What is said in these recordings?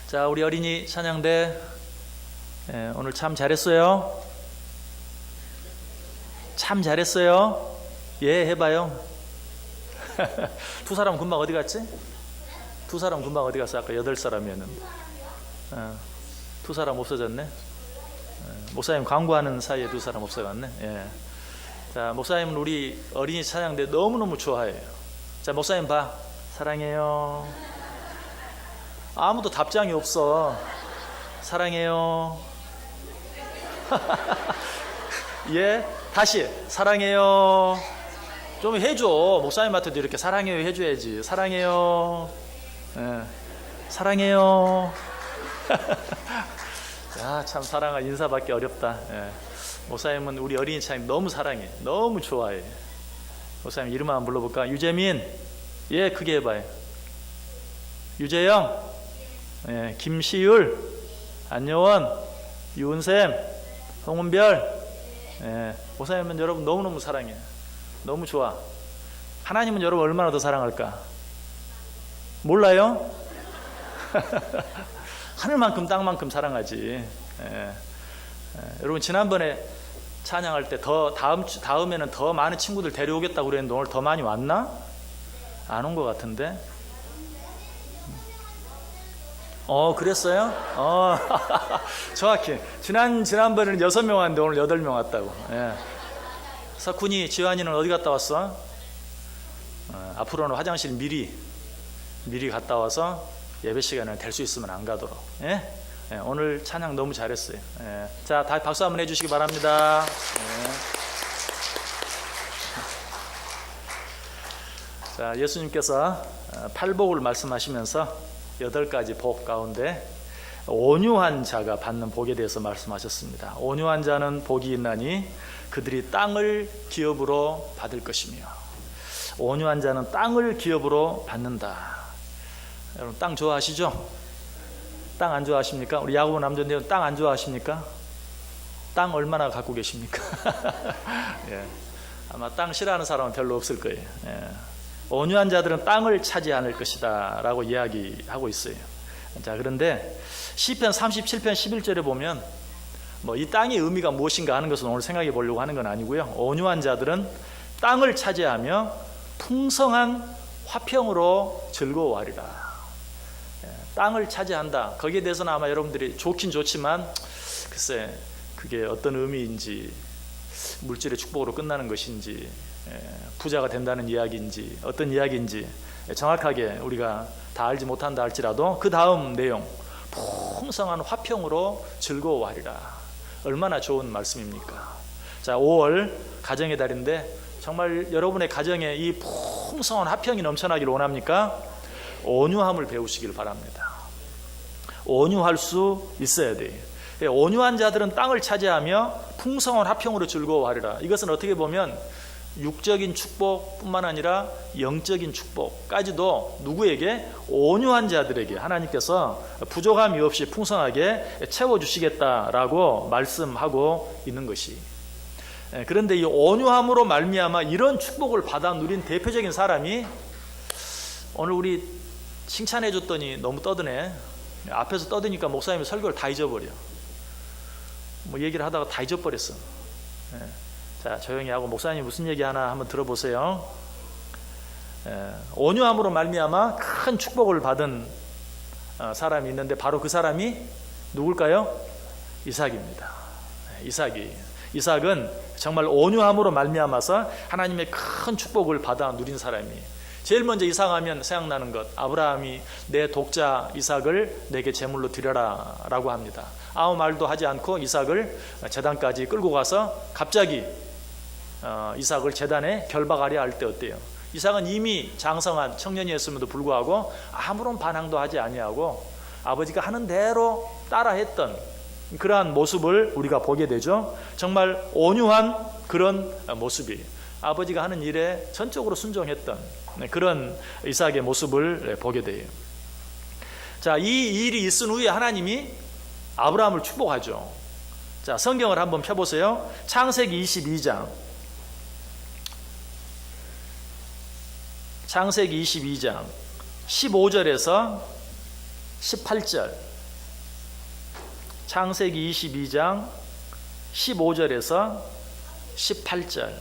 자, 우리 어린이 찬양대 오늘 참 잘했어요. 참 잘했어요. 예, 해봐요. 두 사람 금방 어디 갔지? 두 사람 금방 어디 갔어? 아까 8사람이었는데 두 사람 없어졌네. 목사님 광고하는 사이에 두 사람 없어갔네. 예. 자, 목사님은 우리 어린이 찬양대 너무너무 좋아해요. 자, 목사님 봐. 사랑해요. 아무도 답장이 없어. 사랑해요. 예, 다시 사랑해요. 좀 해줘. 목사님한테도 이렇게 사랑해요 해줘야지. 사랑해요. 예. 사랑해요. 야, 참 사랑아 인사받기 어렵다. 예. 목사님은 우리 어린이 찬양 너무 사랑해. 너무 좋아해. 목사님 이름 한번 불러볼까? 유재민. 예, 크게 해봐요. 유재영. 예, 김시율. 안여원. 유은샘. 홍은별. 예, 목사님은 여러분 너무너무 사랑해. 너무 좋아. 하나님은 여러분 얼마나 더 사랑할까? 몰라요? 하늘만큼 땅만큼 사랑하지. 여러분 지난번에 찬양할 때 더 다음에는 더 많은 친구들 데려오겠다고 그랬는데 오늘 더 많이 왔나? 안 온 것 같은데. 그랬어요? 정확히 지난번에는 6명 왔는데 오늘 8명 왔다고. 예. 석훈이, 지환이는 어디 갔다 왔어? 앞으로는 화장실 미리 갔다 와서 예배 시간에 될 수 있으면 안 가도록. 예? 예, 오늘 찬양 너무 잘했어요. 예. 자, 다 박수 한번 해주시기 바랍니다. 예. 자, 예수님께서 팔복을 말씀하시면서 8가지 복 가운데 온유한 자가 받는 복에 대해서 말씀하셨습니다. 온유한 자는 복이 있나니 그들이 땅을 기업으로 받을 것이며, 온유한 자는 땅을 기업으로 받는다. 여러분 땅 좋아하시죠? 땅 안 좋아하십니까? 우리 야구부 남자들 땅 안 좋아하십니까? 땅 얼마나 갖고 계십니까? 예. 아마 땅 싫어하는 사람은 별로 없을 거예요. 예. 온유한 자들은 땅을 차지 않을 것이다 라고 이야기하고 있어요. 자, 그런데 시편 37편 11절에 보면 이 땅의 의미가 무엇인가 하는 것은 오늘 생각해 보려고 하는 건 아니고요. 온유한 자들은 땅을 차지하며 풍성한 화평으로 즐거워하리라. 땅을 차지한다. 거기에 대해서는 아마 여러분들이 좋긴 좋지만 글쎄 그게 어떤 의미인지, 물질의 축복으로 끝나는 것인지, 부자가 된다는 이야기인지, 어떤 이야기인지 정확하게 우리가 다 알지 못한다 할지라도 그 다음 내용, 풍성한 화평으로 즐거워하리라. 얼마나 좋은 말씀입니까? 자, 5월 가정의 달인데 정말 여러분의 가정에 이 풍성한 화평이 넘쳐나기를 원합니까? 온유함을 배우시길 바랍니다. 온유할 수 있어야 돼요. 온유한 자들은 땅을 차지하며 풍성한 화평으로 즐거워하리라. 이것은 어떻게 보면 육적인 축복뿐만 아니라 영적인 축복까지도 누구에게? 온유한 자들에게 하나님께서 부족함이 없이 풍성하게 채워주시겠다라고 말씀하고 있는 것이. 그런데 이 온유함으로 말미암아 이런 축복을 받아 누린 대표적인 사람이, 오늘 우리 칭찬해 줬더니 너무 떠드네. 앞에서 떠드니까 목사님이 설교를 다 잊어버려. 얘기를 하다가 다 잊어버렸어. 자, 조용히 하고 목사님이 무슨 얘기 하나 한번 들어보세요. 온유함으로 말미암아 큰 축복을 받은 사람이 있는데 바로 그 사람이 누굴까요? 이삭입니다. 이삭은 정말 온유함으로 말미암아서 하나님의 큰 축복을 받아 누린 사람이에요. 제일 먼저 이삭하면 생각나는 것, 아브라함이 내 독자 이삭을 내게 제물로 드려라 라고 합니다. 아무 말도 하지 않고 이삭을 제단까지 끌고 가서 갑자기 이삭을 제단에 결박하려 할 때 어때요? 이삭은 이미 장성한 청년이었음에도 불구하고 아무런 반항도 하지 아니하고 아버지가 하는 대로 따라했던 그러한 모습을 우리가 보게 되죠. 정말 온유한 그런 모습이에요. 아버지가 하는 일에 전적으로 순종했던 그런 이삭의 모습을 보게 돼요. 자, 이 일이 있은 후에 하나님이 아브라함을 축복하죠. 자, 성경을 한번 펴보세요. 창세기 22장. 창세기 22장 15절에서 18절. 창세기 22장 15절에서 18절.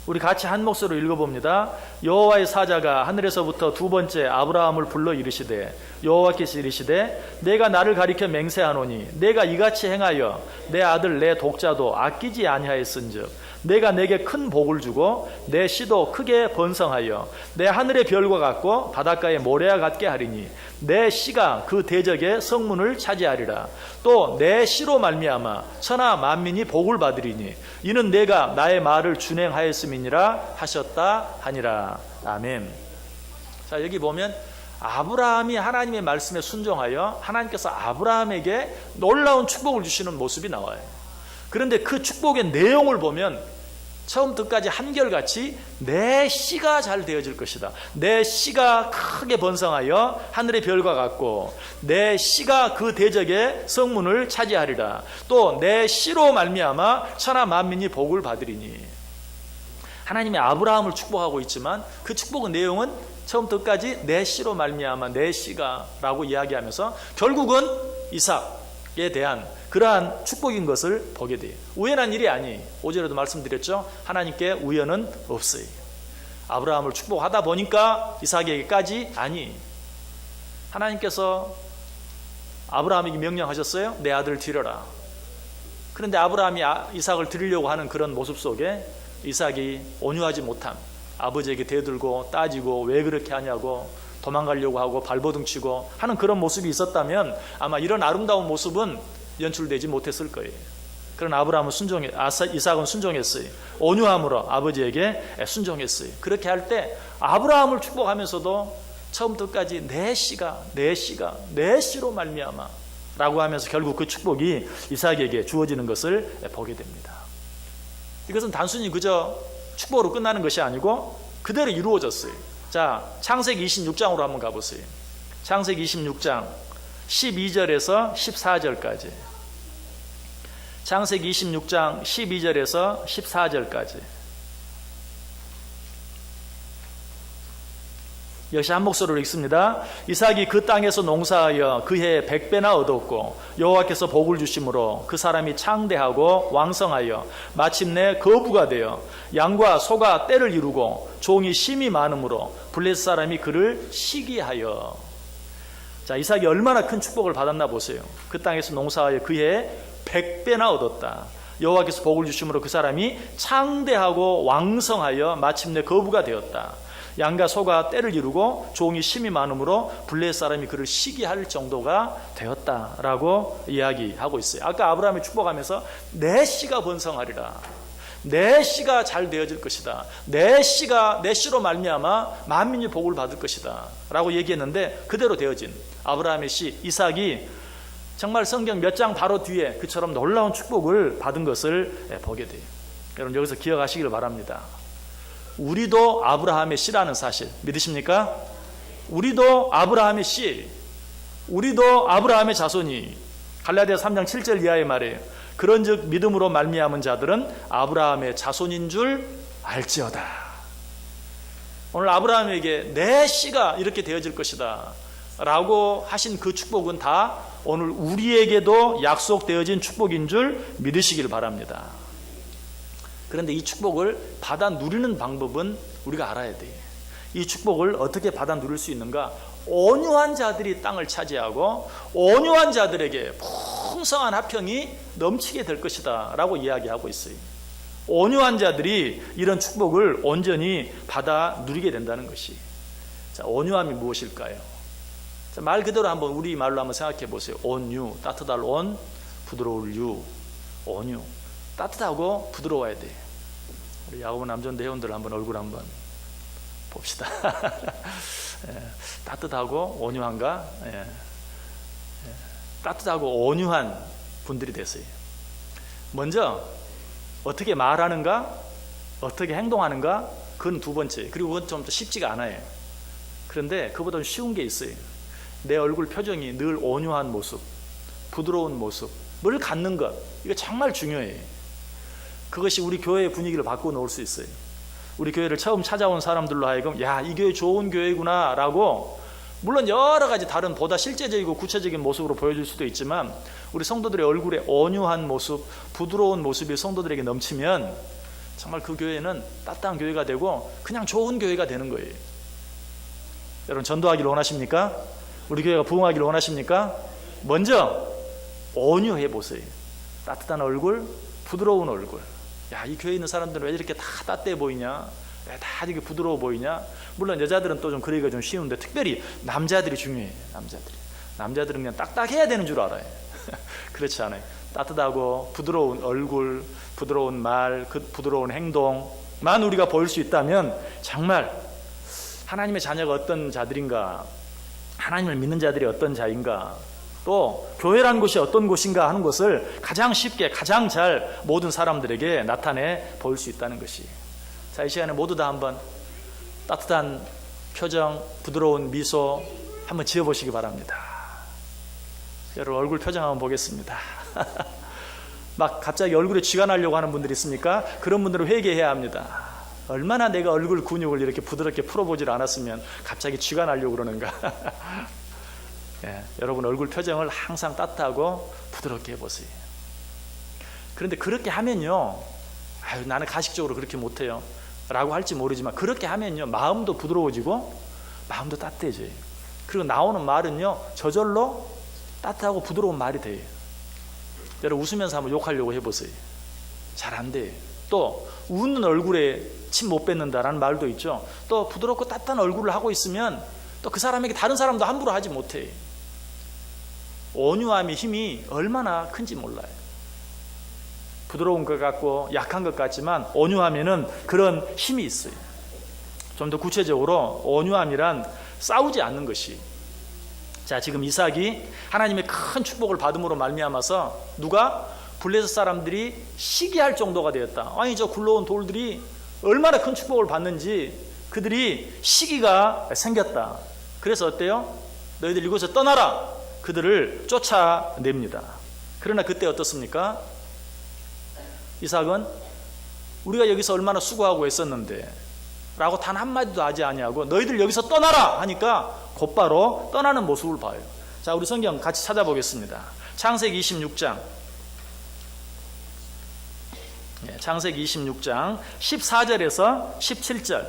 우리 같이 한 목소리로 읽어봅니다. 여호와의 사자가 하늘에서부터 두 번째 아브라함을 불러 이르시되 여호와께서 이르시되 내가 나를 가리켜 맹세하노니 내가 이같이 행하여 내 아들 내 독자도 아끼지 아니하였은즉 내가 내게 큰 복을 주고 내 씨도 크게 번성하여 내 하늘의 별과 같고 바닷가의 모래와 같게 하리니 내 씨가 그 대적의 성문을 차지하리라. 또 내 씨로 말미암아 천하 만민이 복을 받으리니 이는 내가 나의 말을 준행하였음이니라 하셨다 하니라. 아멘. 자, 여기 보면 아브라함이 하나님의 말씀에 순종하여 하나님께서 아브라함에게 놀라운 축복을 주시는 모습이 나와요. 그런데 그 축복의 내용을 보면 처음부터까지 한결같이 내 씨가 잘 되어질 것이다. 내 씨가 크게 번성하여 하늘의 별과 같고 내 씨가 그 대적의 성문을 차지하리라. 또 내 씨로 말미암아 천하 만민이 복을 받으리니. 하나님이 아브라함을 축복하고 있지만 그 축복의 내용은 처음부터까지 내 씨로 말미암아 내 씨가 라고 이야기하면서 결국은 이삭에 대한 그러한 축복인 것을 보게 돼요. 우연한 일이 아니에요. 5절에도 말씀드렸죠. 하나님께 우연은 없어요. 아브라함을 축복하다 보니까 이삭에게까지 아니. 하나님께서 아브라함에게 명령하셨어요. 내 아들을 드려라. 그런데 아브라함이 이삭을 드리려고 하는 그런 모습 속에 이삭이 온유하지 못함, 아버지에게 대들고 따지고 왜 그렇게 하냐고 도망가려고 하고 발버둥치고 하는 그런 모습이 있었다면 아마 이런 아름다운 모습은 연출되지 못했을 거예요. 그러나 이삭은 순종했어요. 온유함으로 아버지에게 순종했어요. 그렇게 할 때 아브라함을 축복하면서도 처음부터까지 내 씨로 말미암아 라고 하면서 결국 그 축복이 이삭에게 주어지는 것을 보게 됩니다. 이것은 단순히 그저 축복으로 끝나는 것이 아니고 그대로 이루어졌어요. 자, 창세기 26장으로 한번 가보세요. 창세기 26장 12절에서 14절까지. 창세기 26장 12절에서 14절까지. 역시 한 목소리로 읽습니다. 이삭이 그 땅에서 농사하여 그 해에 100배나 얻었고 여호와께서 복을 주심으로 그 사람이 창대하고 왕성하여 마침내 거부가 되어 양과 소가 떼를 이루고 종이 심이 많으므로 블레셋 사람이 그를 시기하여. 자, 이삭이 얼마나 큰 축복을 받았나 보세요. 그 땅에서 농사하여 그 해에 100배나 얻었다. 여호와께서 복을 주심으로 그 사람이 창대하고 왕성하여 마침내 거부가 되었다. 양과 소가 떼를 이루고 종이 심이 많으므로 블레셋 사람이 그를 시기할 정도가 되었다라고 이야기하고 있어요. 아까 아브라함이 축복하면서 내 씨가 번성하리라. 내 씨가 잘 되어질 것이다. 내 씨로 말미암아 만민이 복을 받을 것이다 라고 얘기했는데 그대로 되어진 아브라함의 씨 이삭이 정말 성경 몇 장 바로 뒤에 그처럼 놀라운 축복을 받은 것을 보게 돼요. 여러분 여기서 기억하시길 바랍니다. 우리도 아브라함의 씨라는 사실 믿으십니까? 우리도 아브라함의 씨, 우리도 아브라함의 자손이. 갈라디아서 3장 7절 이하의 말이에요. 그런즉 믿음으로 말미암은 자들은 아브라함의 자손인 줄 알지어다. 오늘 아브라함에게 내 씨가 이렇게 되어질 것이다 라고 하신 그 축복은 다 오늘 우리에게도 약속되어진 축복인 줄 믿으시길 바랍니다. 그런데 이 축복을 받아 누리는 방법은 우리가 알아야 돼요. 이 축복을 어떻게 받아 누릴 수 있는가? 온유한 자들이 땅을 차지하고 온유한 자들에게 풍성한 화평이 넘치게 될 것이다 라고 이야기하고 있어요. 온유한 자들이 이런 축복을 온전히 받아 누리게 된다는 것이. 자, 온유함이 무엇일까요? 자, 말 그대로 한번 우리 말로 한번 생각해 보세요. 온유, 따뜻할 온, 부드러울 유, 온유. 따뜻하고 부드러워야 돼. 우리 야고보 남전대 회원들 한번 얼굴 한번 봅시다. 예, 따뜻하고 온유한가? 예, 따뜻하고 온유한 분들이 됐어요. 먼저 어떻게 말하는가, 어떻게 행동하는가, 그건 두 번째. 그리고 그건 좀 더 쉽지가 않아요. 그런데 그보다 쉬운 게 있어요. 내 얼굴 표정이 늘 온유한 모습, 부드러운 모습을 갖는 것. 이거 정말 중요해요. 그것이 우리 교회의 분위기를 바꾸어 놓을 수 있어요. 우리 교회를 처음 찾아온 사람들로 하여금 야, 이 교회 좋은 교회구나 라고 물론 여러 가지 다른 보다 실제적이고 구체적인 모습으로 보여줄 수도 있지만 우리 성도들의 얼굴에 온유한 모습, 부드러운 모습이 성도들에게 넘치면 정말 그 교회는 따뜻한 교회가 되고 그냥 좋은 교회가 되는 거예요. 여러분 전도하기를 원하십니까? 우리 교회가 부흥하기를 원하십니까? 먼저 온유해 보세요. 따뜻한 얼굴, 부드러운 얼굴. 야, 이 교회에 있는 사람들은 왜 이렇게 다 따뜻해 보이냐? 왜 다 이렇게 부드러워 보이냐? 물론 여자들은 또 좀 그러기가 좀 쉬운데 특별히 남자들이 중요해요. 남자들은 그냥 딱딱해야 되는 줄 알아요. 그렇지 않아요. 따뜻하고 부드러운 얼굴, 부드러운 말, 그 부드러운 행동만 우리가 보일 수 있다면 정말 하나님의 자녀가 어떤 자들인가, 하나님을 믿는 자들이 어떤 자인가, 또 교회라는 곳이 어떤 곳인가 하는 것을 가장 쉽게 가장 잘 모든 사람들에게 나타내 보일 수 있다는 것이. 자, 이 시간에 모두 다 한번 따뜻한 표정, 부드러운 미소 한번 지어보시기 바랍니다. 여러분 얼굴 표정 한번 보겠습니다. 막 갑자기 얼굴에 쥐가 나려고 하는 분들이 있습니까? 그런 분들은 회개해야 합니다. 얼마나 내가 얼굴 근육을 이렇게 부드럽게 풀어보질 않았으면 갑자기 쥐가 나려고 그러는가. 예, 여러분 얼굴 표정을 항상 따뜻하고 부드럽게 해보세요. 그런데 그렇게 하면요, 아유, 나는 가식적으로 그렇게 못해요 라고 할지 모르지만 그렇게 하면요 마음도 부드러워지고 마음도 따뜻해져요. 그리고 나오는 말은요 저절로 따뜻하고 부드러운 말이 돼요. 여러분 웃으면서 한번 욕하려고 해보세요. 잘 안 돼요. 또 웃는 얼굴에 침 못 뱉는다라는 말도 있죠. 또 부드럽고 따뜻한 얼굴을 하고 있으면 또 그 사람에게 다른 사람도 함부로 하지 못해요. 온유함의 힘이 얼마나 큰지 몰라요. 부드러운 것 같고 약한 것 같지만 온유함에는 그런 힘이 있어요. 좀 더 구체적으로 온유함이란 싸우지 않는 것이. 자, 지금 이삭이 하나님의 큰 축복을 받음으로 말미암아서 누가 블레셋 사람들이 시기할 정도가 되었다. 아니 저 굴러온 돌들이 얼마나 큰 축복을 받는지 그들이 시기가 생겼다. 그래서 어때요? 너희들 이곳에서 떠나라. 그들을 쫓아냅니다. 그러나 그때 어떻습니까? 이삭은 우리가 여기서 얼마나 수고하고 있었는데 라고 단 한마디도 하지 아니하고 너희들 여기서 떠나라 하니까 곧바로 떠나는 모습을 봐요. 자, 우리 성경 같이 찾아보겠습니다. 창세기 26장 창세기 26장 14절에서 17절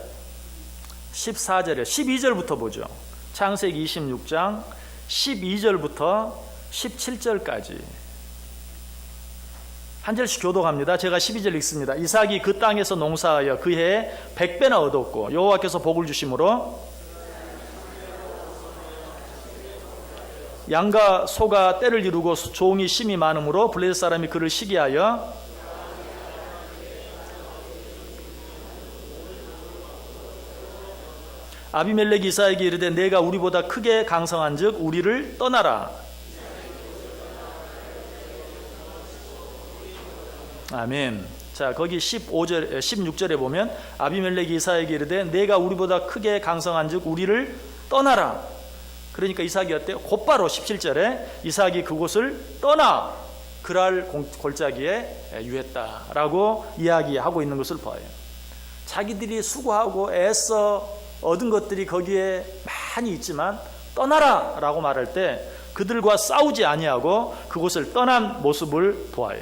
14절에 12절부터 보죠. 창세기 26장 12절부터 17절까지 한 절씩 교독합니다. 제가 12절 읽습니다. 이삭이 그 땅에서 농사하여 그 해에 100배나 얻었고 여호와께서 복을 주심으로 양과 소가 떼를 이루고 종이 심이 많으므로 블레셋 사람이 그를 시기하여 아비멜렉이 이삭에게 이르되 내가 우리보다 크게 강성한즉 우리를 떠나라. 아멘. 자, 거기 16절에 보면 아비멜렉이 이삭에게 이르되 내가 우리보다 크게 강성한즉 우리를 떠나라. 그러니까 이삭이 어때요? 곧바로 17절에 이삭이 그곳을 떠나 그랄 골짜기에 유했다라고 이야기하고 있는 것을 봐요. 자기들이 수고하고 애써 얻은 것들이 거기에 많이 있지만 떠나라 라고 말할 때 그들과 싸우지 아니하고 그곳을 떠난 모습을 보아요.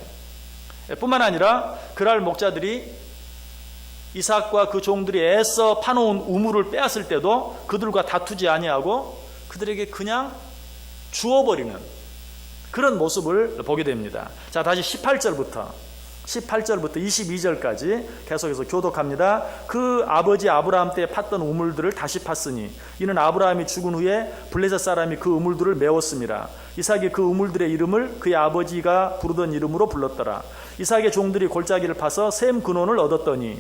뿐만 아니라 그랄 목자들이 이삭과 그 종들이 애써 파놓은 우물을 빼앗을 때도 그들과 다투지 아니하고 그들에게 그냥 주워버리는 그런 모습을 보게 됩니다. 자, 다시 18절부터 22절까지 계속해서 교독합니다. 그 아버지 아브라함 때 팠던 우물들을 다시 팠으니 이는 아브라함이 죽은 후에 블레셋 사람이 그 우물들을 메웠습니다. 이삭이 그 우물들의 이름을 그의 아버지가 부르던 이름으로 불렀더라. 이삭의 종들이 골짜기를 파서 샘 근원을 얻었더니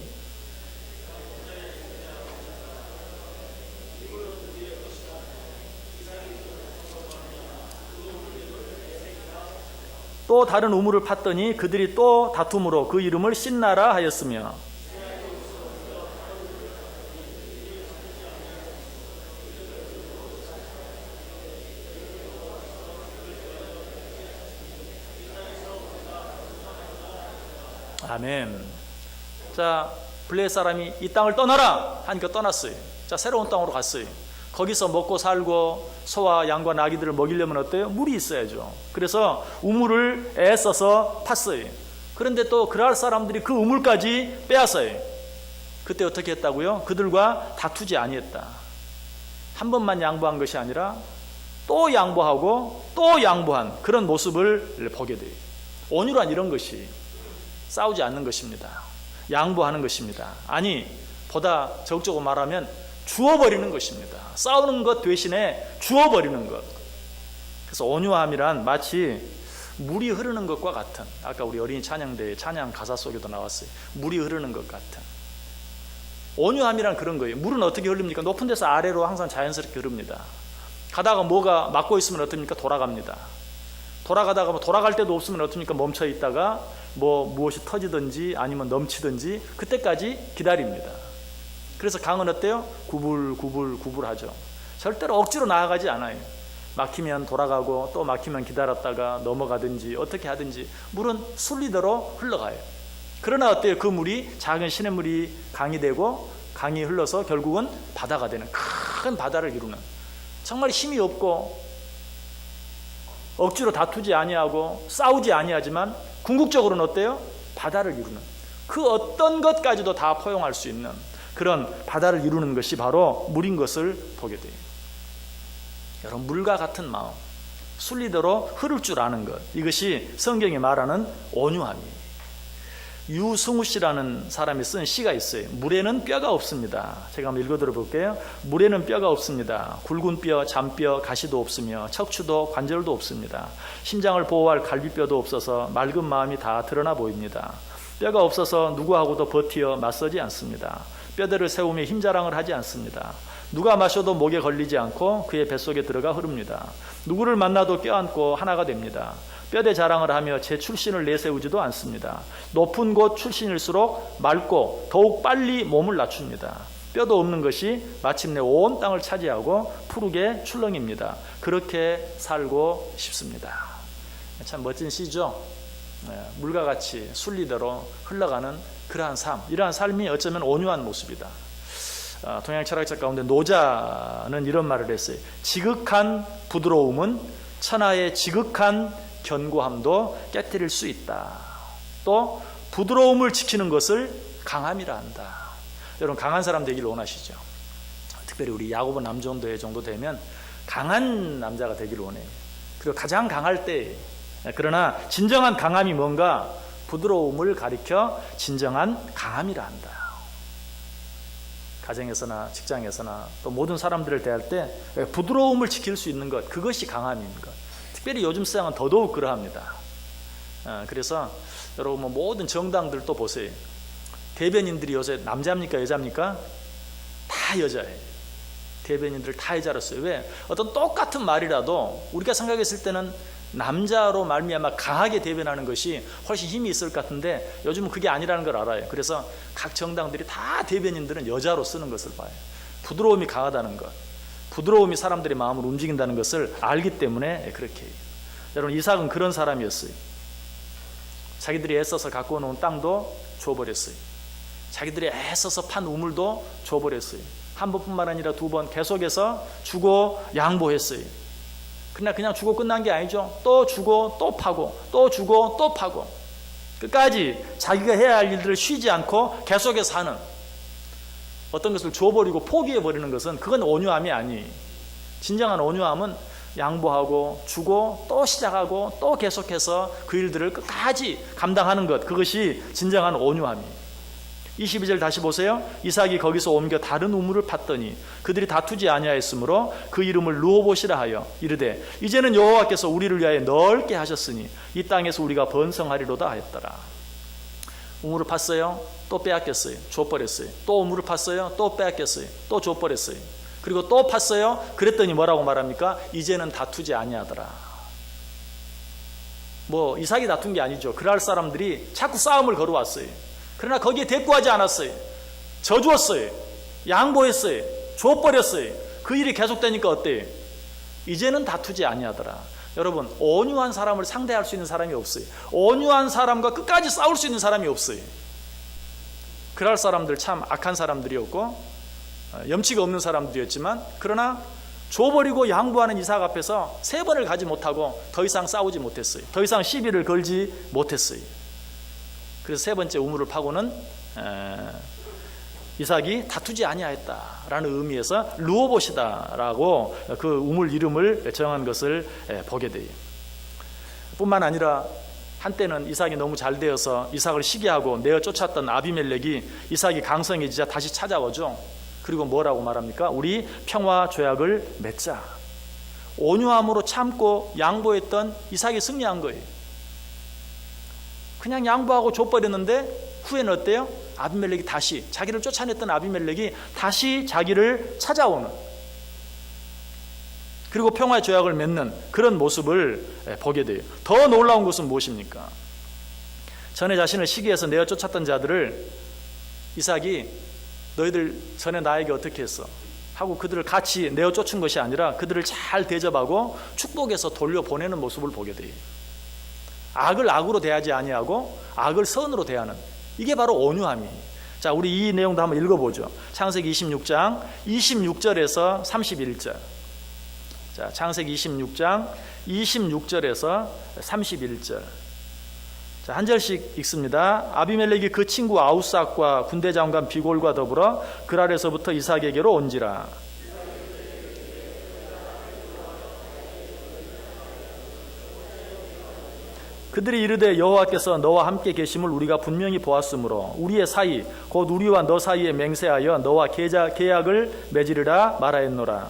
또 다른 우물을 팠더니 그들이 또 다툼으로 그 이름을 신나라 하였으며 아멘. 자, 블레셋 사람이 이 땅을 떠나라 하니까 떠났어요. 자, 새로운 땅으로 갔어요. 거기서 먹고 살고 소와 양과 나귀들을 먹이려면 어때요? 물이 있어야죠. 그래서 우물을 애써서 팠어요. 그런데 또 그랄 사람들이 그 우물까지 빼앗아요. 그때 어떻게 했다고요? 그들과 다투지 아니했다. 한 번만 양보한 것이 아니라 또 양보하고 또 양보한 그런 모습을 보게 돼요. 온유란 이런 것이 싸우지 않는 것입니다. 양보하는 것입니다. 아니, 보다 적극적으로 말하면 주어버리는 것입니다. 싸우는 것 대신에 주어버리는 것. 그래서 온유함이란 마치 물이 흐르는 것과 같은, 아까 우리 어린이 찬양대회 찬양 가사 속에도 나왔어요. 물이 흐르는 것 같은. 온유함이란 그런 거예요. 물은 어떻게 흐릅니까? 높은 데서 아래로 항상 자연스럽게 흐릅니다. 가다가 뭐가 막고 있으면 어떻습니까? 돌아갑니다. 돌아가다가 돌아갈 데도 없으면 어떻습니까? 멈춰 있다가 무엇이 터지든지 아니면 넘치든지 그때까지 기다립니다. 그래서 강은 어때요? 구불구불구불하죠. 절대로 억지로 나아가지 않아요. 막히면 돌아가고 또 막히면 기다렸다가 넘어가든지 어떻게 하든지 물은 순리대로 흘러가요. 그러나 어때요? 그 물이 작은 시냇물이 강이 되고 강이 흘러서 결국은 바다가 되는 큰 바다를 이루는, 정말 힘이 없고 억지로 다투지 아니하고 싸우지 아니하지만 궁극적으로는 어때요? 바다를 이루는, 그 어떤 것까지도 다 포용할 수 있는 그런 바다를 이루는 것이 바로 물인 것을 보게 돼요. 여러분, 물과 같은 마음, 순리대로 흐를 줄 아는 것, 이것이 성경이 말하는 온유함이에요. 유승우 씨라는 사람이 쓴 시가 있어요. 물에는 뼈가 없습니다. 제가 한번 읽어 들어볼게요. 물에는 뼈가 없습니다. 굵은 뼈, 잔뼈, 가시도 없으며 척추도 관절도 없습니다. 심장을 보호할 갈비뼈도 없어서 맑은 마음이 다 드러나 보입니다. 뼈가 없어서 누구하고도 버티어 맞서지 않습니다. 뼈대를 세우며 힘자랑을 하지 않습니다. 누가 마셔도 목에 걸리지 않고 그의 뱃속에 들어가 흐릅니다. 누구를 만나도 껴안고 하나가 됩니다. 뼈대 자랑을 하며 제 출신을 내세우지도 않습니다. 높은 곳 출신일수록 맑고 더욱 빨리 몸을 낮춥니다. 뼈도 없는 것이 마침내 온 땅을 차지하고 푸르게 출렁입니다. 그렇게 살고 싶습니다. 참 멋진 시죠. 물과 같이 순리대로 흘러가는 그러한 삶, 이러한 삶이 어쩌면 온유한 모습이다. 동양 철학자 가운데 노자는 이런 말을 했어요. 지극한 부드러움은 천하의 지극한 견고함도 깨뜨릴 수 있다. 또 부드러움을 지키는 것을 강함이라 한다. 여러분, 강한 사람 되기를 원하시죠? 특별히 우리 야고보 남정도회 정도 되면 강한 남자가 되기를 원해요. 그리고 가장 강할 때, 그러나 진정한 강함이 뭔가? 부드러움을 가리켜 진정한 강함이라 한다. 가정에서나 직장에서나 또 모든 사람들을 대할 때 부드러움을 지킬 수 있는 것, 그것이 강함인 것. 특별히 요즘 세상은 더더욱 그러합니다. 그래서 여러분, 모든 정당들도 보세요. 대변인들이 요새 남자입니까 여자입니까? 다 여자예요. 대변인들 다 여자로 써요. 왜? 어떤 똑같은 말이라도 우리가 생각했을 때는 남자로 말미암아 강하게 대변하는 것이 훨씬 힘이 있을 것 같은데 요즘은 그게 아니라는 걸 알아요. 그래서 각 정당들이 다 대변인들은 여자로 쓰는 것을 봐요. 부드러움이 강하다는 것, 부드러움이 사람들의 마음을 움직인다는 것을 알기 때문에 그렇게 해요. 여러분, 이삭은 그런 사람이었어요. 자기들이 애써서 갖고 놓은 땅도 줘버렸어요. 자기들이 애써서 판 우물도 줘버렸어요. 한 번뿐만 아니라 두 번 계속해서 주고 양보했어요. 그러나 그냥 주고 끝난 게 아니죠. 또 주고 또 파고 또 주고 또 파고 끝까지 자기가 해야 할 일들을 쉬지 않고 계속해서 하는, 어떤 것을 줘버리고 포기해버리는 것은 그건 온유함이 아니에요. 진정한 온유함은 양보하고 주고 또 시작하고 또 계속해서 그 일들을 끝까지 감당하는 것, 그것이 진정한 온유함이에요. 22절 다시 보세요. 이삭이 거기서 옮겨 다른 우물을 팠더니 그들이 다투지 아니하였으므로 그 이름을 르호봇이라 하여 이르되 이제는 여호와께서 우리를 위하여 넓게 하셨으니 이 땅에서 우리가 번성하리로다 하였더라. 우물을 팠어요. 또 빼앗겼어요. 줘버렸어요. 또 우물을 팠어요. 또 빼앗겼어요. 또 줘버렸어요. 그리고 또 팠어요. 그랬더니 뭐라고 말합니까? 이제는 다투지 아니하더라. 이삭이 다툰 게 아니죠. 그럴 사람들이 자꾸 싸움을 걸어왔어요. 그러나 거기에 대꾸하지 않았어요. 져주었어요. 양보했어요. 줘버렸어요. 그 일이 계속되니까 어때요? 이제는 다투지 아니하더라. 여러분, 온유한 사람을 상대할 수 있는 사람이 없어요. 온유한 사람과 끝까지 싸울 수 있는 사람이 없어요. 그럴 사람들 참 악한 사람들이었고 염치가 없는 사람들이었지만 그러나 줘버리고 양보하는 이삭 앞에서 3번을 가지 못하고 더 이상 싸우지 못했어요. 더 이상 시비를 걸지 못했어요. 그래서 3번째 우물을 파고는 이삭이 다투지 아니하였다라는 의미에서 르호봇이다라고 그 우물 이름을 정한 것을 보게 돼요. 뿐만 아니라 한때는 이삭이 너무 잘 되어서 이삭을 시기하고 내어 쫓았던 아비멜렉이 이삭이 강성해지자 다시 찾아오죠. 그리고 뭐라고 말합니까? 우리 평화 조약을 맺자. 온유함으로 참고 양보했던 이삭이 승리한 거예요. 그냥 양보하고 줘버렸는데 후에는 어때요? 아비멜렉이 다시, 자기를 쫓아냈던 아비멜렉이 다시 자기를 찾아오는, 그리고 평화 조약을 맺는 그런 모습을 보게 돼요. 더 놀라운 것은 무엇입니까? 전에 자신을 시기해서 내어 쫓았던 자들을 이삭이 너희들 전에 나에게 어떻게 했어? 하고 그들을 같이 내어 쫓은 것이 아니라 그들을 잘 대접하고 축복해서 돌려보내는 모습을 보게 돼요. 악을 악으로 대하지 아니하고 악을 선으로 대하는, 이게 바로 온유함이에요. 자, 우리 이 내용도 한번 읽어보죠. 창세기 26장 26절에서 31절. 자, 창세기 26장 26절에서 31절. 자, 한 절씩 읽습니다. 아비멜렉이 그 친구 아우삭과 군대 장관 비골과 더불어 그랄에서부터 이삭에게로 온지라. 그들이 이르되 여호와께서 너와 함께 계심을 우리가 분명히 보았으므로 우리의 사이 곧 우리와 너 사이에 맹세하여 너와 계약을 맺으리라 말하였노라.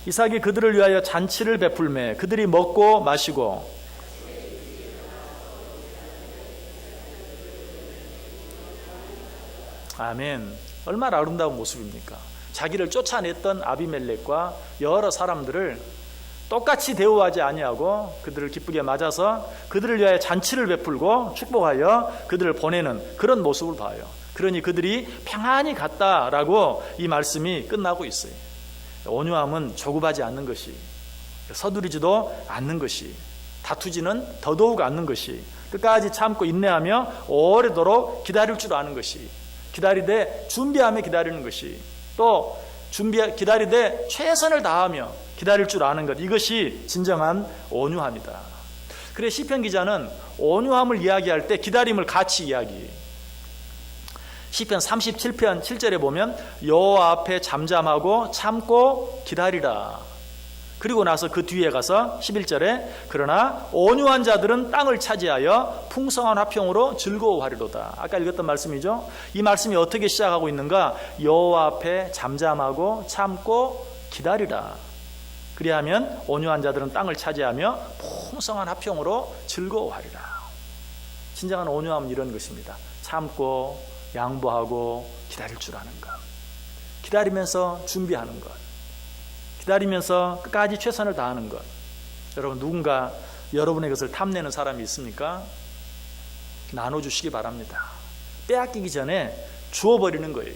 이삭이 그들을 위하여 잔치를 베풀매 그들이 먹고 마시고, 아멘. 얼마나 아름다운 모습입니까? 자기를 쫓아냈던 아비멜렉과 여러 사람들을 똑같이 대우하지 아니하고 그들을 기쁘게 맞아서 그들을 위하여 잔치를 베풀고 축복하여 그들을 보내는 그런 모습을 봐요. 그러니 그들이 평안히 갔다라고 이 말씀이 끝나고 있어요. 온유함은 조급하지 않는 것이, 서두르지도 않는 것이, 다투지는 더더욱 않는 것이, 끝까지 참고 인내하며 오래도록 기다릴 줄 아는 것이, 기다리되 준비하며 기다리는 것이, 또 기다리되 최선을 다하며 기다릴 줄 아는 것, 이것이 진정한 온유함이다. 그래 시편 기자는 온유함을 이야기할 때 기다림을 같이 이야기해요. 시편 37편 7절에 보면 여호와 앞에 잠잠하고 참고 기다리라. 그리고 나서 그 뒤에 가서 11절에 그러나 온유한 자들은 땅을 차지하여 풍성한 화평으로 즐거워하리로다. 아까 읽었던 말씀이죠. 이 말씀이 어떻게 시작하고 있는가? 여호와 앞에 잠잠하고 참고 기다리라. 그리하면 온유한 자들은 땅을 차지하며 풍성한 화평으로 즐거워하리라. 진정한 온유함은 이런 것입니다. 참고 양보하고 기다릴 줄 아는 것, 기다리면서 준비하는 것, 기다리면서 끝까지 최선을 다하는 것. 여러분, 누군가 여러분의 것을 탐내는 사람이 있습니까? 나눠주시기 바랍니다. 빼앗기기 전에 주어버리는 거예요.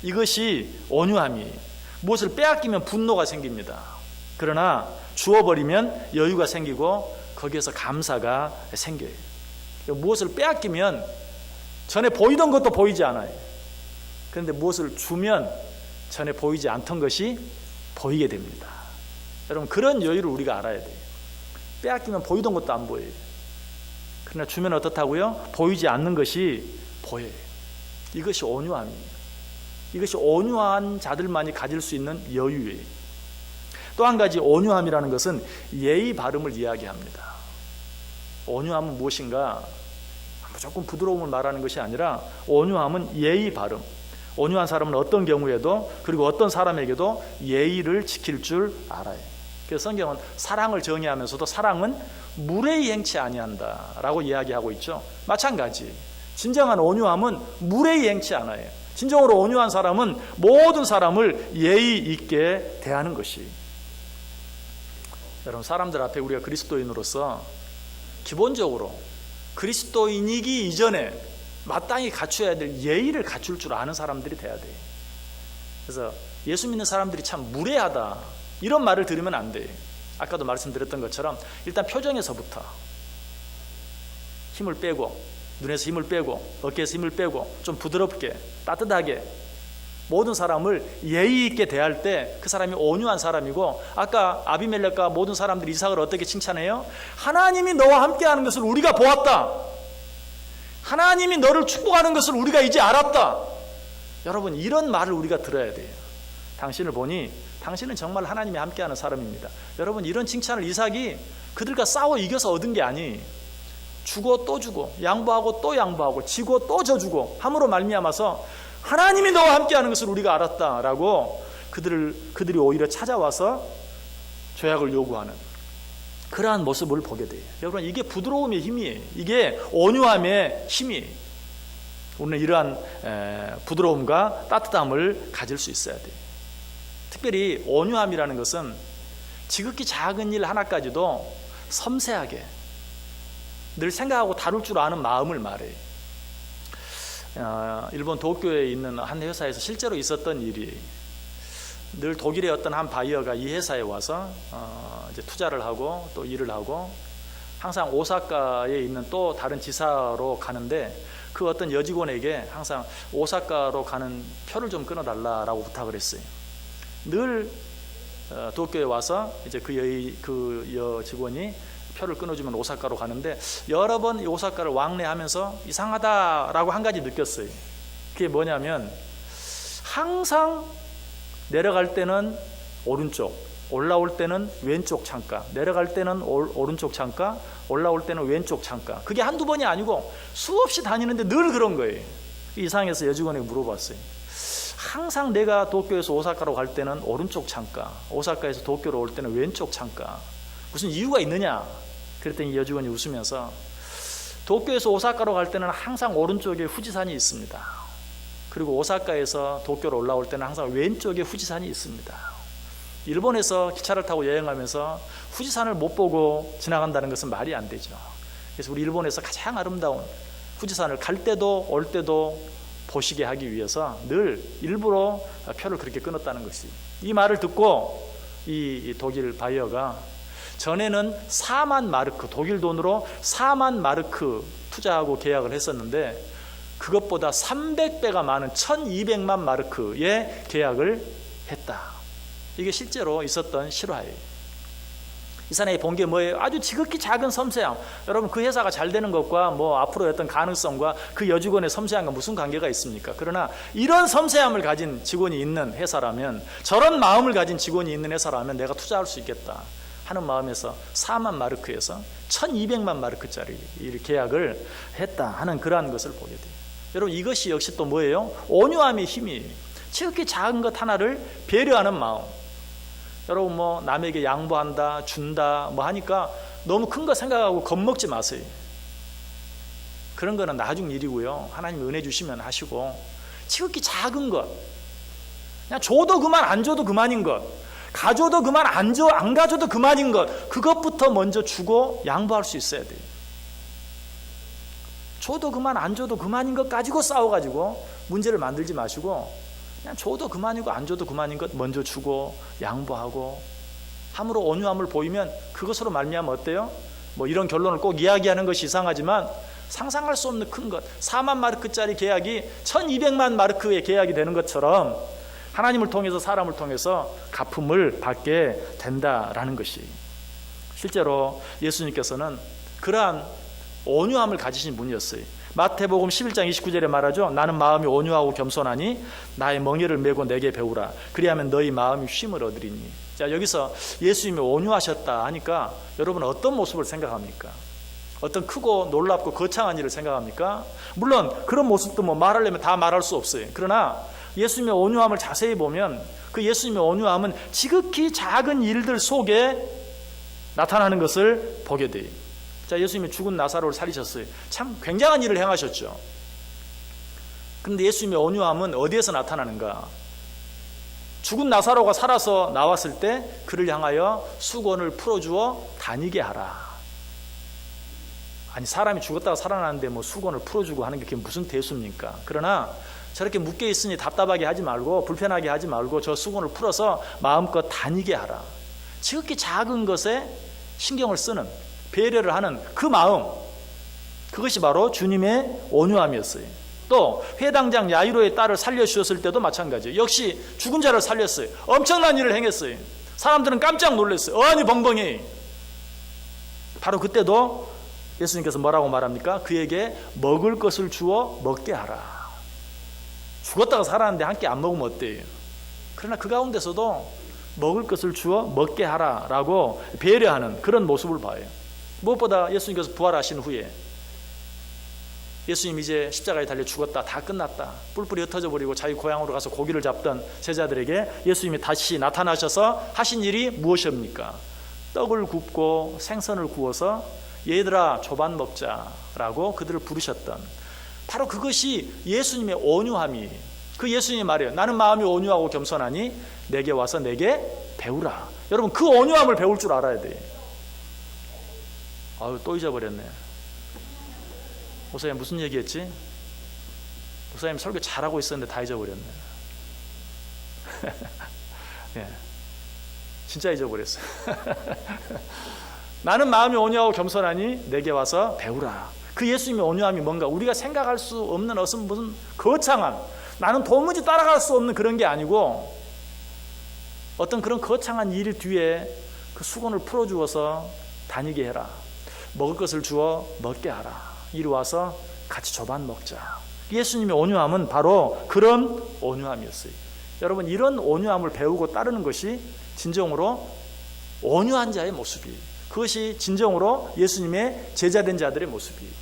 이것이 온유함이에요. 무엇을 빼앗기면 분노가 생깁니다. 그러나 주어버리면 여유가 생기고 거기에서 감사가 생겨요. 무엇을 빼앗기면 전에 보이던 것도 보이지 않아요. 그런데 무엇을 주면 전에 보이지 않던 것이 보이게 됩니다. 여러분, 그런 여유를 우리가 알아야 돼요. 빼앗기면 보이던 것도 안 보여요. 그러나 주면 어떻다고요? 보이지 않는 것이 보여요. 이것이 온유함이에요. 이것이 온유한 자들만이 가질 수 있는 여유예요. 또 한 가지 온유함이라는 것은 예의 바름을 이야기합니다. 온유함은 무엇인가? 무조건 부드러움을 말하는 것이 아니라 온유함은 예의 바름. 온유한 사람은 어떤 경우에도 그리고 어떤 사람에게도 예의를 지킬 줄 알아요. 그래서 성경은 사랑을 정의하면서도 사랑은 무례히 행치 아니한다라고 이야기하고 있죠. 마찬가지 진정한 온유함은 무례히 행치 않아요. 진정으로 온유한 사람은 모든 사람을 예의 있게 대하는 것이. 여러분, 사람들 앞에 우리가 그리스도인으로서 기본적으로 그리스도인이기 이전에 마땅히 갖춰야 될 예의를 갖출 줄 아는 사람들이 돼야 돼요. 그래서 예수 믿는 사람들이 참 무례하다 이런 말을 들으면 안 돼요. 아까도 말씀드렸던 것처럼 일단 표정에서부터 힘을 빼고, 눈에서 힘을 빼고, 어깨에서 힘을 빼고, 좀 부드럽게 따뜻하게 모든 사람을 예의 있게 대할 때 그 사람이 온유한 사람이고, 아까 아비멜렉과 모든 사람들이 이삭을 어떻게 칭찬해요? 하나님이 너와 함께하는 것을 우리가 보았다. 하나님이 너를 축복하는 것을 우리가 이제 알았다. 여러분, 이런 말을 우리가 들어야 돼요. 당신을 보니 당신은 정말 하나님이 함께하는 사람입니다. 여러분, 이런 칭찬을 이삭이 그들과 싸워 이겨서 얻은 게 아니, 주고 또 주고, 양보하고 또 양보하고, 지고 또 져주고 함으로 말미암아서 하나님이 너와 함께하는 것을 우리가 알았다라고 그들이 오히려 찾아와서 조약을 요구하는 그러한 모습을 보게 돼요. 여러분, 이게 부드러움의 힘이에요. 이게 온유함의 힘이에요. 우리는 이러한 부드러움과 따뜻함을 가질 수 있어야 돼요. 특별히 온유함이라는 것은 지극히 작은 일 하나까지도 섬세하게 늘 생각하고 다룰 줄 아는 마음을 말해요. 일본 도쿄에 있는 한 회사에서 실제로 있었던 일이, 늘 독일의 어떤 한 바이어가 이 회사에 와서 이제 투자를 하고 또 일을 하고, 항상 오사카에 있는 또 다른 지사로 가는데 그 어떤 여직원에게 항상 오사카로 가는 표를 좀 끊어달라라고 부탁을 했어요. 늘 도쿄에 와서 이제 그 여직원이 표를 끊어주면 오사카로 가는데, 여러 번 오사카를 왕래하면서 이상하다라고 한 가지 느꼈어요. 그게 뭐냐면, 항상 내려갈 때는 오른쪽, 올라올 때는 왼쪽 창가, 내려갈 때는 오른쪽 창가, 올라올 때는 왼쪽 창가. 그게 한두 번이 아니고 수없이 다니는데 늘 그런 거예요. 이상해서 여직원에게 물어봤어요. 항상 내가 도쿄에서 오사카로 갈 때는 오른쪽 창가, 오사카에서 도쿄로 올 때는 왼쪽 창가, 무슨 이유가 있느냐? 그랬더니 여직원이 웃으면서, 도쿄에서 오사카로 갈 때는 항상 오른쪽에 후지산이 있습니다. 그리고 오사카에서 도쿄로 올라올 때는 항상 왼쪽에 후지산이 있습니다. 일본에서 기차를 타고 여행하면서 후지산을 못 보고 지나간다는 것은 말이 안 되죠. 그래서 우리 일본에서 가장 아름다운 후지산을 갈 때도 올 때도 보시게 하기 위해서 늘 일부러 표를 그렇게 끊었다는 것이, 이 말을 듣고 이 독일 바이어가 전에는 4만 마르크, 독일 돈으로 4만 마르크 투자하고 계약을 했었는데, 그것보다 300배가 많은 1200만 마르크의 계약을 했다. 이게 실제로 있었던 실화예요. 이 사람이 본 게 뭐예요? 아주 지극히 작은 섬세함. 여러분, 그 회사가 잘 되는 것과 뭐 앞으로의 어떤 가능성과 그 여직원의 섬세함과 무슨 관계가 있습니까? 그러나 이런 섬세함을 가진 직원이 있는 회사라면, 저런 마음을 가진 직원이 있는 회사라면 내가 투자할 수 있겠다 하는 마음에서 4만 마르크에서 1200만 마르크짜리 계약을 했다 하는 그러한 것을 보게 돼요. 여러분, 이것이 역시 또 뭐예요? 온유함의 힘이에요. 지극히 작은 것 하나를 배려하는 마음. 여러분, 뭐 남에게 양보한다, 준다 뭐 하니까 너무 큰 거 생각하고 겁먹지 마세요. 그런 거는 나중 일이고요. 하나님 은혜 주시면 하시고, 지극히 작은 것, 그냥 줘도 그만 안 줘도 그만인 것, 가져도 그만 안 가져도 그만인 것, 그것부터 먼저 주고 양보할 수 있어야 돼요. 줘도 그만 안 줘도 그만인 것 가지고 싸워가지고 문제를 만들지 마시고, 그냥 줘도 그만이고 안 줘도 그만인 것 먼저 주고 양보하고 함으로 온유함을 보이면, 그것으로 말미암아 어때요? 뭐 이런 결론을 꼭 이야기하는 것이 이상하지만 상상할 수 없는 큰 것, 4만 마르크짜리 계약이 1200만 마르크의 계약이 되는 것처럼 하나님을 통해서, 사람을 통해서 갚음을 받게 된다라는 것이, 실제로 예수님께서는 그러한 온유함을 가지신 분이었어요. 마태복음 11장 29절에 말하죠. 나는 마음이 온유하고 겸손하니 나의 멍에를 메고 내게 배우라. 그리하면 너희 마음이 쉼을 얻으리니. 자, 여기서 예수님이 온유하셨다 하니까 여러분 어떤 모습을 생각합니까? 어떤 크고 놀랍고 거창한 일을 생각합니까? 물론 그런 모습도 뭐 말하려면 다 말할 수 없어요. 그러나 예수님의 온유함을 자세히 보면, 그 예수님의 온유함은 지극히 작은 일들 속에 나타나는 것을 보게 돼요. 자, 예수님이 죽은 나사로를 살리셨어요. 참 굉장한 일을 행하셨죠. 그런데 예수님의 온유함은 어디에서 나타나는가? 죽은 나사로가 살아서 나왔을 때 그를 향하여 수건을 풀어주어 다니게 하라. 아니, 사람이 죽었다가 살아나는데 뭐 수건을 풀어주고 하는 게 그게 무슨 대수입니까? 그러나 저렇게 묶여 있으니 답답하게 하지 말고, 불편하게 하지 말고 저 수건을 풀어서 마음껏 다니게 하라. 지극히 작은 것에 신경을 쓰는, 배려를 하는 그 마음, 그것이 바로 주님의 온유함이었어요. 또 회당장 야이로의 딸을 살려주셨을 때도 마찬가지예요. 역시 죽은 자를 살렸어요. 엄청난 일을 행했어요. 사람들은 깜짝 놀랐어요. 어안이 벙벙해. 바로 그때도 예수님께서 뭐라고 말합니까? 그에게 먹을 것을 주어 먹게 하라. 죽었다가 살았는데 한 끼 안 먹으면 어때요? 그러나 그 가운데서도 먹을 것을 주어 먹게 하라라고 배려하는 그런 모습을 봐요. 무엇보다 예수님께서 부활하신 후에 예수님 이제 십자가에 달려 죽었다, 다 끝났다, 뿔뿔이 흩어져 버리고 자기 고향으로 가서 고기를 잡던 제자들에게 예수님이 다시 나타나셔서 하신 일이 무엇입니까? 떡을 굽고 생선을 구워서 얘들아 조반 먹자라고 그들을 부르셨던, 바로 그것이 예수님의 온유함이, 그 예수님이 말이에요. 나는 마음이 온유하고 겸손하니 내게 와서 내게 배우라. 여러분, 그 온유함을 배울 줄 알아야 돼요. 아유, 또 잊어버렸네. 목사님 무슨 얘기했지? 목사님 설교 잘하고 있었는데 다 잊어버렸네. 예, 진짜 잊어버렸어요. 나는 마음이 온유하고 겸손하니 내게 와서 배우라. 그 예수님의 온유함이 뭔가 우리가 생각할 수 없는 무슨 거창한, 나는 도무지 따라갈 수 없는 그런 게 아니고, 어떤 그런 거창한 일 뒤에 그 수건을 풀어주어서 다니게 해라. 먹을 것을 주어 먹게 하라. 이리 와서 같이 조반 먹자. 예수님의 온유함은 바로 그런 온유함이었어요. 여러분, 이런 온유함을 배우고 따르는 것이 진정으로 온유한 자의 모습이에요. 그것이 진정으로 예수님의 제자된 자들의 모습이에요.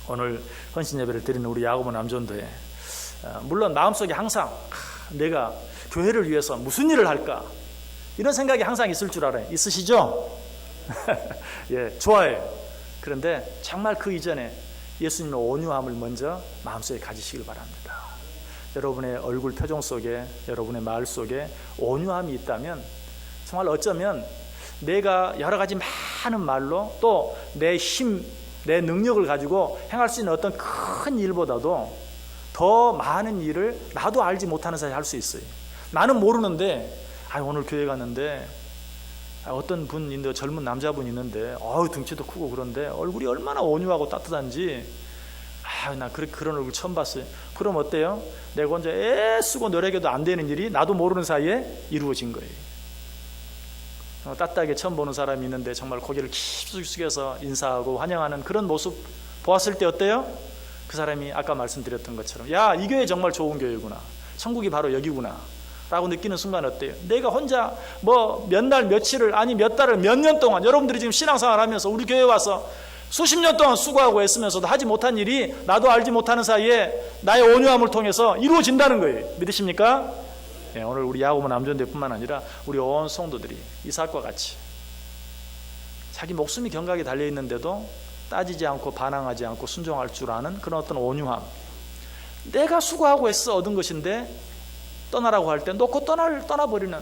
오늘 헌신 예배를 드리는 우리 야고보 남전도에 물론 마음속에 항상 내가 교회를 위해서 무슨 일을 할까, 이런 생각이 항상 있을 줄 알아요. 있으시죠? 예, 좋아요. 그런데 정말 그 이전에 예수님의 온유함을 먼저 마음속에 가지시길 바랍니다. 여러분의 얼굴 표정 속에, 여러분의 말 속에 온유함이 있다면 정말 어쩌면 내가 여러 가지 많은 말로 또 내 힘, 내 능력을 가지고 행할 수 있는 어떤 큰 일보다도 더 많은 일을 나도 알지 못하는 사이에 할 수 있어요. 나는 모르는데 오늘 교회 갔는데 어떤 분 있는데, 젊은 남자분 있는데 등치도 크고 그런데 얼굴이 얼마나 온유하고 따뜻한지, 나 그런 얼굴 처음 봤어요. 그럼 어때요? 내가 혼자 애쓰고 노력해도 안 되는 일이 나도 모르는 사이에 이루어진 거예요. 따뜻하게 처음 보는 사람이 있는데 정말 고개를 깊숙이 숙여서 인사하고 환영하는 그런 모습 보았을 때 어때요? 그 사람이 아까 말씀드렸던 것처럼, 야, 이 교회 정말 좋은 교회구나, 천국이 바로 여기구나 라고 느끼는 순간 어때요? 내가 혼자 몇 날 며칠을, 아니 몇 달을, 몇 년 동안, 여러분들이 지금 신앙생활 하면서 우리 교회 와서 수십 년 동안 수고하고 애쓰면서도 하지 못한 일이 나도 알지 못하는 사이에 나의 온유함을 통해서 이루어진다는 거예요. 믿으십니까? 네, 오늘 우리 야고보 남전도뿐만 아니라 우리 온 성도들이 이삭과 같이 자기 목숨이 경각에 달려있는데도 따지지 않고 반항하지 않고 순종할 줄 아는 그런 어떤 온유함, 내가 수고하고 애써 얻은 것인데 떠나라고 할 때 놓고 떠나버리는,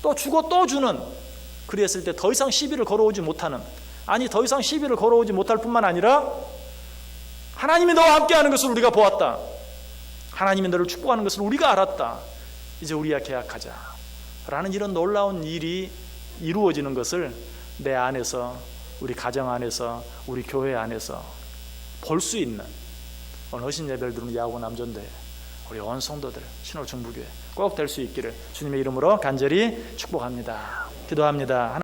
또 주고 또 주는, 그랬을 때 더 이상 시비를 걸어오지 못하는, 아니 더 이상 시비를 걸어오지 못할 뿐만 아니라 하나님이 너와 함께하는 것을 우리가 보았다, 하나님이 너를 축복하는 것을 우리가 알았다, 이제 우리와 계약하자 라는 이런 놀라운 일이 이루어지는 것을 내 안에서, 우리 가정 안에서, 우리 교회 안에서 볼 수 있는 오늘 헌신 예배를 드리는 야고보 남전도회 우리 온 성도들, 신홀 중부교회 꼭 될 수 있기를 주님의 이름으로 간절히 축복합니다. 기도합니다.